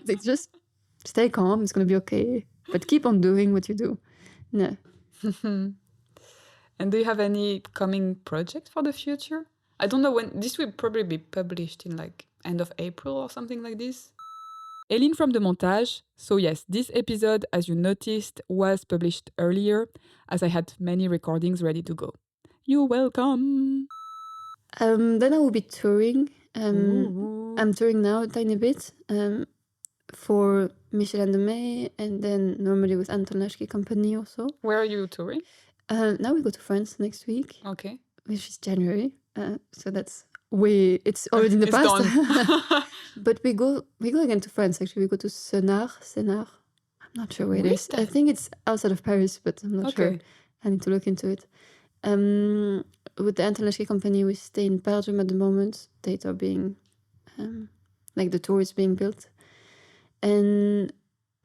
Like, just stay calm. It's going to be okay. But keep on doing what you do. Yeah. And do you have any coming project for the future? I don't know when. This will probably be published in like end of April or something like this. Eline from the montage. So yes, this episode, as you noticed, was published earlier as I had many recordings ready to go. You're welcome. Then I will be touring. I'm touring now a tiny bit for Michèle Anne De Mey, and then normally with Anton Lachky company also. Where are you touring? Now we go to France next week. Okay. Which is January. So that's it's already in the past. Done. But we go again to France, actually. We go to Sénar. I'm not sure where it is. I think it's outside of Paris, but I'm not sure. I need to look into it. With the Anton Lachky company, we stay in Belgium at the moment. Dates are being, the tour is being built. And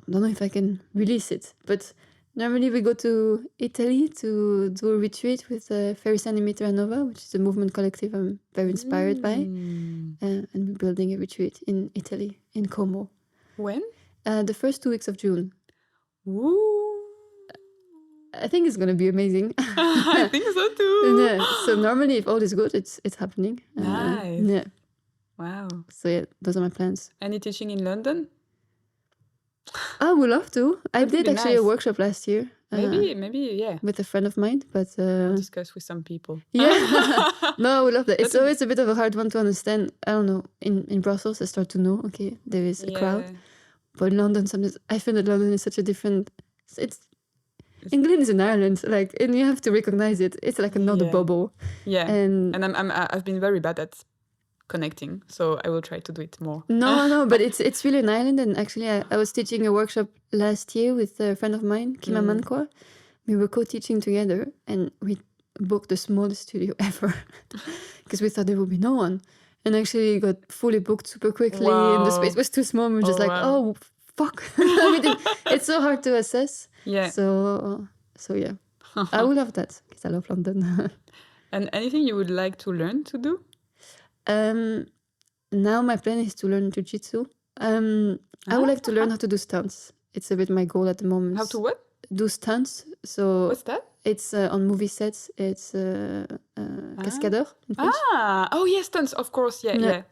I don't know if I can release it, but normally we go to Italy to do a retreat with Ferus Animi Terra Nova, which is a movement collective I'm very inspired by. And we're building a retreat in Italy, in Como. When? The first 2 weeks of June. Woo! I think it's going to be amazing. I think so too. Yeah. So normally, if all is good, it's happening. Nice. Yeah. Wow. So yeah, those are my plans. Any teaching in London? I would love to. I did actually nice. a workshop last year. Maybe, yeah. With a friend of mine, but I'll discuss with some people. Yeah. No, I would love that. It's always a bit of a hard one to understand. I don't know. In Brussels, I start to know. Okay, there is a crowd, but in London, sometimes I feel that London is such a different. England is an island, and you have to recognize it. It's like another bubble. Yeah, and I've been very bad at connecting, so I will try to do it more. No, but it's really an island. And actually, I was teaching a workshop last year with a friend of mine, Amankwaa. We were co-teaching together, and we booked the smallest studio ever because we thought there would be no one. And actually, got fully booked super quickly, and the space was too small. And we're just oh, fuck. It's so hard to assess. Yeah. So yeah, I would love that because I love London. And anything you would like to learn to do? Now my plan is to learn jiu-jitsu. I would like to learn how to do stunts. It's a bit my goal at the moment. How to what? Do stunts. So what's that? It's on movie sets. It's cascadeur in French. Oh yes, stunts, of course. Yeah.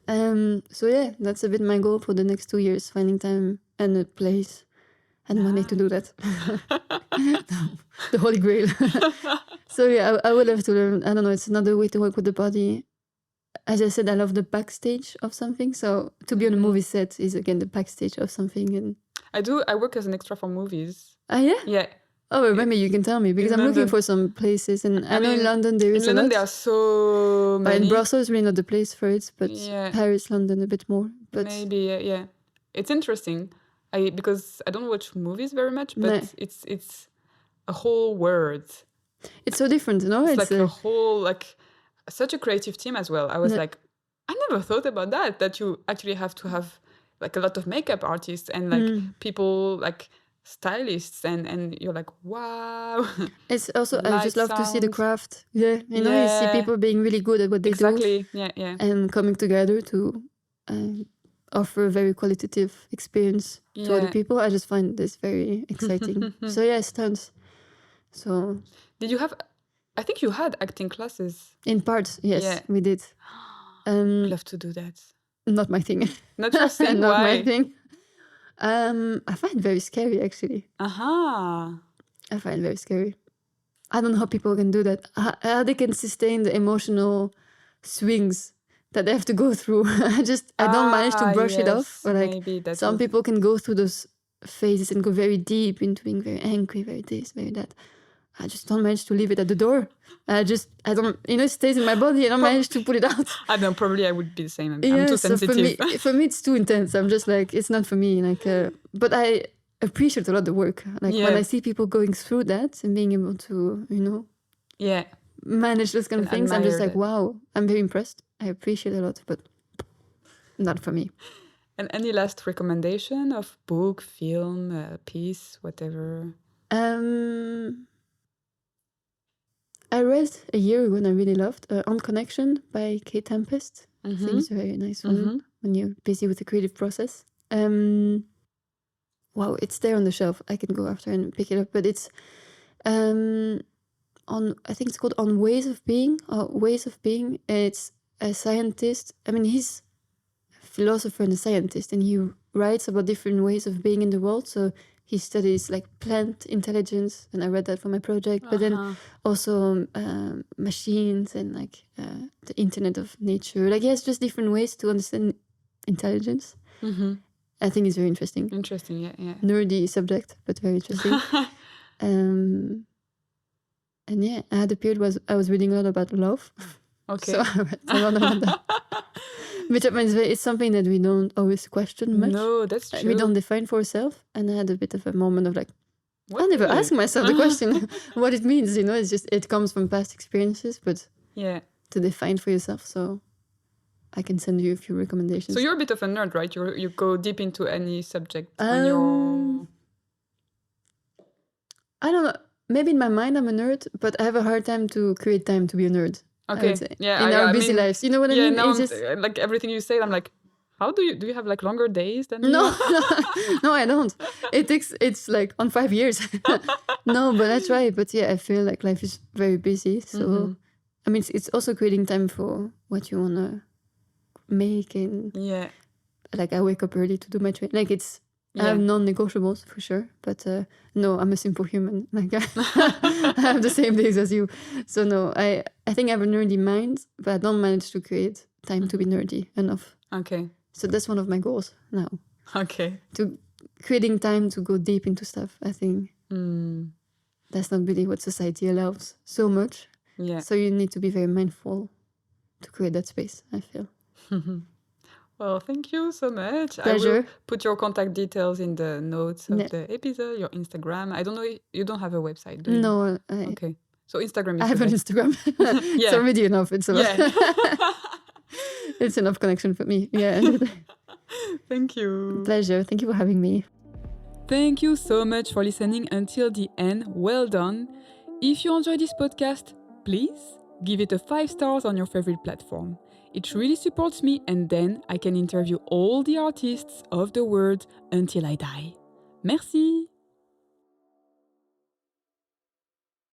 So yeah, that's a bit my goal for the next 2 years, finding time and a place and money to do that. The holy grail. So yeah, I would love to learn. I don't know, it's another way to work with the body. As I said, I love the backstage of something. So to be on a movie set is again the backstage of something. And I work as an extra for movies. Ah yeah? Yeah. Oh, well, maybe you can tell me because I'm looking for some places, and I know in London there is a lot. In London there are so many. In Brussels, really not the place for it, but Paris, London a bit more. But maybe yeah, it's interesting. Because I don't watch movies very much, but it's a whole world. It's so different, no? It's like a whole such a creative team as well. I was like, I never thought about that you actually have to have like a lot of makeup artists and like people like stylists and you're like, wow. It's also I just love to see the craft. Yeah, you see people being really good at what they do. Exactly. Yeah. And coming together to offer a very qualitative experience to other people. I just find this very exciting. So yeah, stunts. So did you have? I think you had acting classes. in parts, yes, we did. Love to do that. Not my thing. Not your thing. Not Why? my thing. I find it very scary, actually. Aha. I find it very scary. I don't know how people can do that. How they can sustain the emotional swings that they have to go through. I don't manage to brush it off. But like maybe some people can go through those phases and go very deep into being very angry, very this, very that. I just don't manage to leave it at the door. I don't, it stays in my body. I don't manage to put it out. I don't, probably I would be the same. I'm too sensitive. So for me, it's too intense. I'm just like, it's not for me. Like, but I appreciate a lot the work. Like when I see people going through that and being able to, manage those kind of things, I'm just like, wow, I'm very impressed. I appreciate it a lot, but not for me. And any last recommendation of book, film, piece, whatever? I read a year ago and I really loved On Connection by Kae Tempest. I think it's a very nice one when you're busy with the creative process. Wow, it's there on the shelf. I can go after and pick it up. But it's I think it's called On Ways of Being. It's a scientist. I mean, he's a philosopher and a scientist, and he writes about different ways of being in the world. So he studies like plant intelligence, and I read that for my project. But then also machines and like the Internet of Nature. Like he has just different ways to understand intelligence. I think it's very interesting. Interesting, yeah. Nerdy subject, but very interesting. And yeah, I had a period I was reading a lot about love. Okay. So I read a lot about that. Which means it's something that we don't always question much. No, that's true. We don't define for ourselves. And I had a bit of a moment of like, I never ask myself the question what it means. It's just, it comes from past experiences, but to define for yourself. So I can send you a few recommendations. So you're a bit of a nerd, right? You go deep into any subject when you're... I don't know. Maybe in my mind I'm a nerd, but I have a hard time to create time to be a nerd. Okay. Yeah. In our busy lives. You know what I mean? Now it's just... like everything you say, I'm like, how do you have like longer days than No, me? No, I don't. It's like on 5 years. No, but I try. But yeah, I feel like life is very busy. So, I mean, it's also creating time for what you want to make. And like I wake up early to do my training. Like I have non-negotiables for sure. But no, I'm a simple human. Like I have the same days as you. So no, I think I have a nerdy mind, but I don't manage to create time to be nerdy enough. Okay. So that's one of my goals now. Okay. To creating time to go deep into stuff. I think that's not really what society allows so much. Yeah. So you need to be very mindful to create that space, I feel. Well, thank you so much. Pleasure. I will put your contact details in the notes of the episode, your Instagram. I don't know, you don't have a website, do you? No. Okay. So Instagram is I have an Instagram. It's already enough. It's it's enough connection for me. Yeah. Thank you. Pleasure. Thank you for having me. Thank you so much for listening until the end. Well done. If you enjoyed this podcast, please give it a 5 stars on your favorite platform. It really supports me, and then I can interview all the artists of the world until I die. Merci.